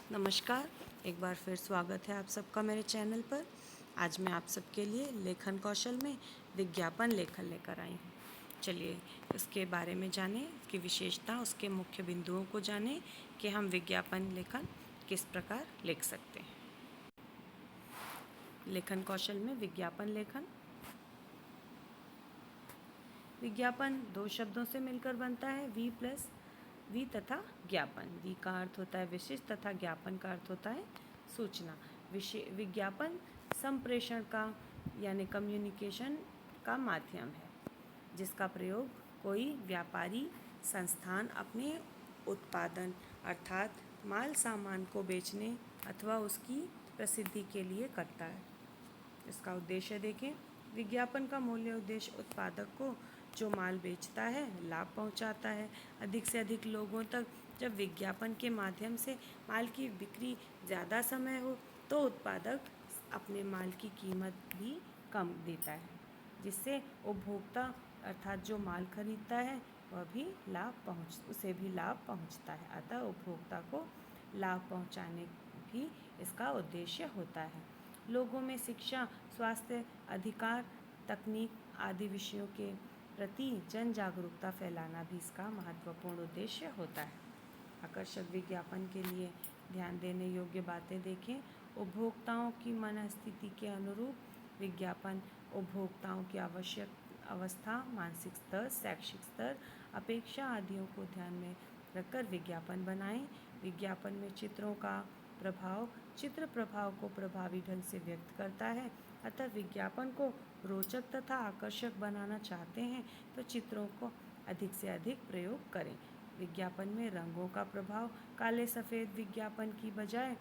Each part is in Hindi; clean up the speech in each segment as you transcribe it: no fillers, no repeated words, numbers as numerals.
नमस्कार। एक बार फिर स्वागत है आप सबका मेरे चैनल पर। आज मैं आप सबके लिए लेखन कौशल में विज्ञापन लेखन लेकर आई हूँ। चलिए इसके बारे में जानें, इसकी विशेषता, उसके मुख्य बिंदुओं को जानें कि हम विज्ञापन लेखन किस प्रकार लिख सकते हैं। लेखन कौशल में विज्ञापन लेखन। विज्ञापन दो शब्दों से मिलकर बनता है, वी तथा ज्ञापन। वी का अर्थ होता है विशिष्ट तथा ज्ञापन का अर्थ होता है सूचना। विज्ञापन संप्रेषण का यानी कम्युनिकेशन का माध्यम है जिसका प्रयोग कोई व्यापारी संस्थान अपने उत्पादन अर्थात माल सामान को बेचने अथवा उसकी प्रसिद्धि के लिए करता है। इसका उद्देश्य देखें। विज्ञापन का मूल्य उद्देश्य उत्पादक को जो माल बेचता है लाभ पहुंचाता है। अधिक से अधिक लोगों तक जब विज्ञापन के माध्यम से माल की बिक्री ज़्यादा समय हो तो उत्पादक अपने माल की कीमत भी कम देता है, जिससे उपभोक्ता अर्थात जो माल खरीदता है उसे भी लाभ पहुंचता है। अतः उपभोक्ता को लाभ पहुंचाने भी इसका उद्देश्य होता है। लोगों में शिक्षा, स्वास्थ्य, अधिकार, तकनीक आदि विषयों के प्रति जन जागरूकता फैलाना भी इसका महत्वपूर्ण उद्देश्य होता है। आकर्षक विज्ञापन के लिए ध्यान देने योग्य बातें देखें। उपभोक्ताओं की मनस्थिति के अनुरूप विज्ञापन उपभोक्ताओं की आवश्यक अवस्था, मानसिक स्तर, शैक्षिक स्तर, अपेक्षा आदियों को ध्यान में रखकर विज्ञापन बनाएं। विज्ञापन में चित्रों का प्रभाव चित्र प्रभाव को प्रभावी ढंग से व्यक्त करता है। अतः विज्ञापन को रोचक तथा आकर्षक बनाना चाहते हैं तो चित्रों को अधिक से अधिक प्रयोग करें। विज्ञापन में रंगों का प्रभाव, काले सफ़ेद विज्ञापन की बजाय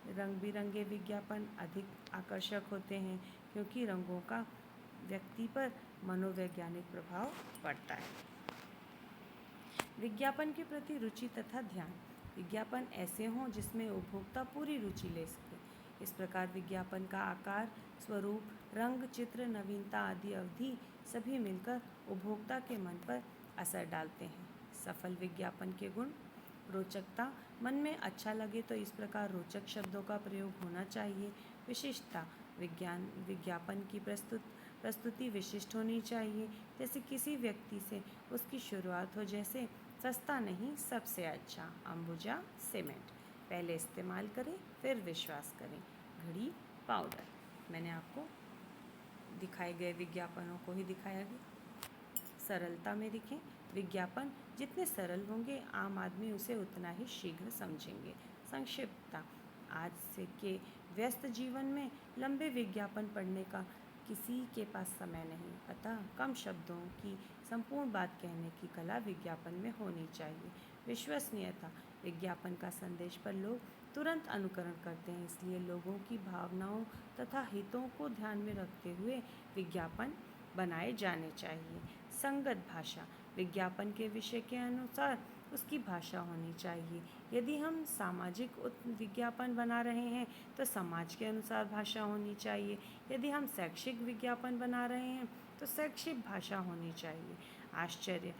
रंग बिरंगे विज्ञापन अधिक आकर्षक होते हैं क्योंकि रंगों का व्यक्ति पर मनोवैज्ञानिक प्रभाव पड़ता है। विज्ञापन के प्रति रुचि तथा ध्यान। विज्ञापन ऐसे हों जिसमें उपभोक्ता पूरी रुचि ले सके। इस प्रकार विज्ञापन का आकार, स्वरूप, रंग, चित्र, नवीनता आदि अवधि सभी मिलकर उपभोक्ता के मन पर असर डालते हैं। सफल विज्ञापन के गुण। रोचकता, मन में अच्छा लगे तो इस प्रकार रोचक शब्दों का प्रयोग होना चाहिए। विशिष्टता, विज्ञापन की प्रस्तुति विशिष्ट होनी चाहिए। जैसे किसी व्यक्ति से उसकी शुरुआत हो, जैसे सस्ता नहीं सबसे अच्छा, अंबुजा सीमेंट, पहले इस्तेमाल करें फिर विश्वास करें, घड़ी पाउडर। मैंने आपको दिखाए गए विज्ञापनों को ही दिखाया गया। सरलता में देखें। विज्ञापन जितने सरल होंगे आम आदमी उसे उतना ही शीघ्र समझेंगे। संक्षिप्तता, आज से के व्यस्त जीवन में लंबे विज्ञापन पढ़ने का किसी के पास समय नहीं, अतः कम शब्दों की संपूर्ण बात कहने की कला विज्ञापन में होनी चाहिए। विश्वसनीयता, विज्ञापन का संदेश पर लोग तुरंत अनुकरण करते हैं, इसलिए लोगों की भावनाओं तथा हितों को ध्यान में रखते हुए विज्ञापन बनाए जाने चाहिए। संगत भाषा, विज्ञापन के विषय के अनुसार उसकी भाषा होनी चाहिए। यदि हम सामाजिक विज्ञापन बना रहे हैं तो समाज के अनुसार भाषा होनी चाहिए। यदि हम शैक्षिक विज्ञापन बना रहे हैं तो शैक्षिक भाषा होनी चाहिए। आश्चर्य,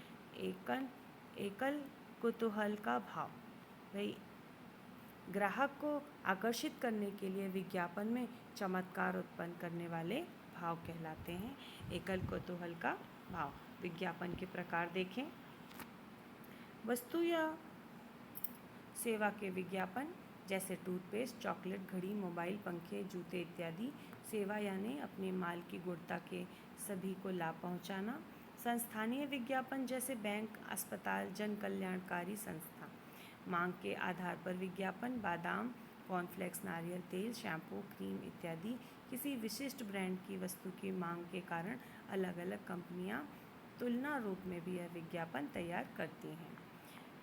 एकल कुतूहल का भाव, भाई ग्राहक को आकर्षित करने के लिए विज्ञापन में चमत्कार उत्पन्न करने वाले भाव कहलाते हैं। एकल कुतूहल का भाव। विज्ञापन के प्रकार देखें। वस्तु या सेवा के विज्ञापन जैसे टूथपेस्ट, चॉकलेट, घड़ी, मोबाइल, पंखे, जूते इत्यादि। सेवा यानी अपने माल की गुणवत्ता के सभी को लाभ पहुंचाना। संस्थानीय विज्ञापन जैसे बैंक, अस्पताल, जन कल्याणकारी संस्था। मांग के आधार पर विज्ञापन बादाम, कॉर्नफ्लेक्स, नारियल तेल, शैम्पू, क्रीम इत्यादि। किसी विशिष्ट ब्रांड की वस्तु की मांग के कारण अलग अलग कंपनियां तुलना रूप में भी यह विज्ञापन तैयार करती हैं।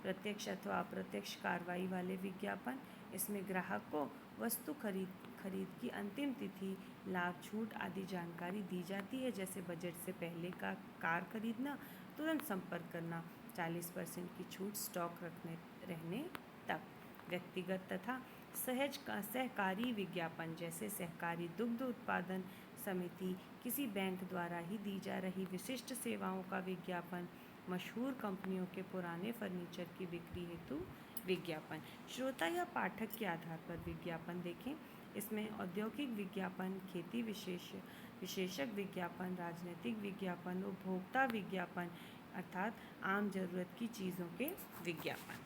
प्रत्यक्ष अथवा अप्रत्यक्ष कार्रवाई वाले विज्ञापन, इसमें ग्राहक को वस्तु खरीद की अंतिम तिथि, लाभ, छूट आदि जानकारी दी जाती है। जैसे बजट से पहले का कार खरीदना, तुरंत संपर्क करना, 40% की छूट, स्टॉक रहने तक। व्यक्तिगत तथा सहकारी विज्ञापन जैसे सहकारी दुग्ध उत्पादन समिति, किसी बैंक द्वारा ही दी जा रही विशिष्ट सेवाओं का विज्ञापन, मशहूर कंपनियों के पुराने फर्नीचर की बिक्री हेतु विज्ञापन। श्रोता या पाठक के आधार पर विज्ञापन देखें। इसमें औद्योगिक विज्ञापन, खेती विशेषक विज्ञापन, राजनीतिक विज्ञापन, उपभोक्ता विज्ञापन अर्थात आम जरूरत की चीज़ों के विज्ञापन।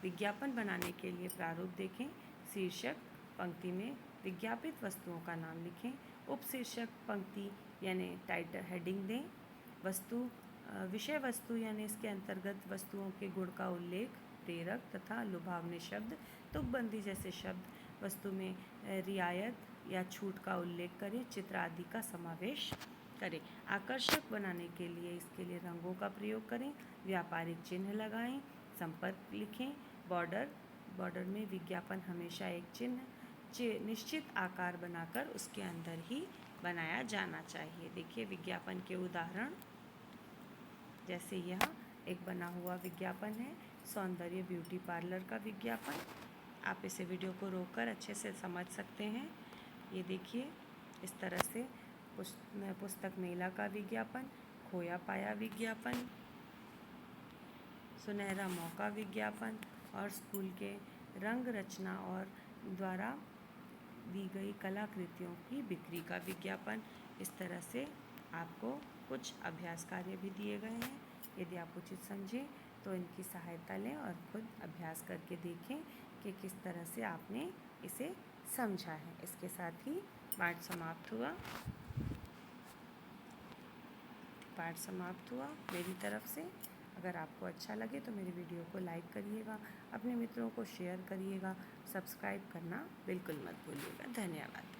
विज्ञापन बनाने के लिए प्रारूप देखें। शीर्षक पंक्ति में विज्ञापित वस्तुओं का नाम लिखें। उपशीर्षक पंक्ति यानी टाइटल हेडिंग दें। विषय वस्तु यानी इसके अंतर्गत वस्तुओं के गुण का उल्लेख, प्रेरक तथा लुभावने शब्द, तुकबंदी जैसे शब्द वस्तु में रियायत या छूट का उल्लेख करें, चित्र आदि का समावेश करें। आकर्षक बनाने के लिए इसके लिए रंगों का प्रयोग करें, व्यापारिक चिन्ह लगाएं, संपर्क लिखें। बॉर्डर में विज्ञापन हमेशा एक निश्चित आकार बनाकर उसके अंदर ही बनाया जाना चाहिए। देखिए विज्ञापन के उदाहरण, जैसे यह एक बना हुआ विज्ञापन है, सौंदर्य ब्यूटी पार्लर का विज्ञापन। आप इसे वीडियो को रोककर अच्छे से समझ सकते हैं। ये देखिए इस तरह से पुस्तक मेला का विज्ञापन, खोया पाया विज्ञापन, सुनहरा मौका विज्ञापन और स्कूल के रंग रचना और द्वारा दी गई कलाकृतियों की बिक्री का विज्ञापन। इस तरह से आपको कुछ अभ्यास कार्य भी दिए गए हैं। यदि आप उचित समझें तो इनकी सहायता लें और खुद अभ्यास करके देखें कि किस तरह से आपने इसे समझा है। इसके साथ ही पाठ समाप्त हुआ मेरी तरफ से। अगर आपको अच्छा लगे तो मेरी वीडियो को लाइक करिएगा, अपने मित्रों को शेयर करिएगा, सब्सक्राइब करना बिल्कुल मत भूलिएगा। धन्यवाद।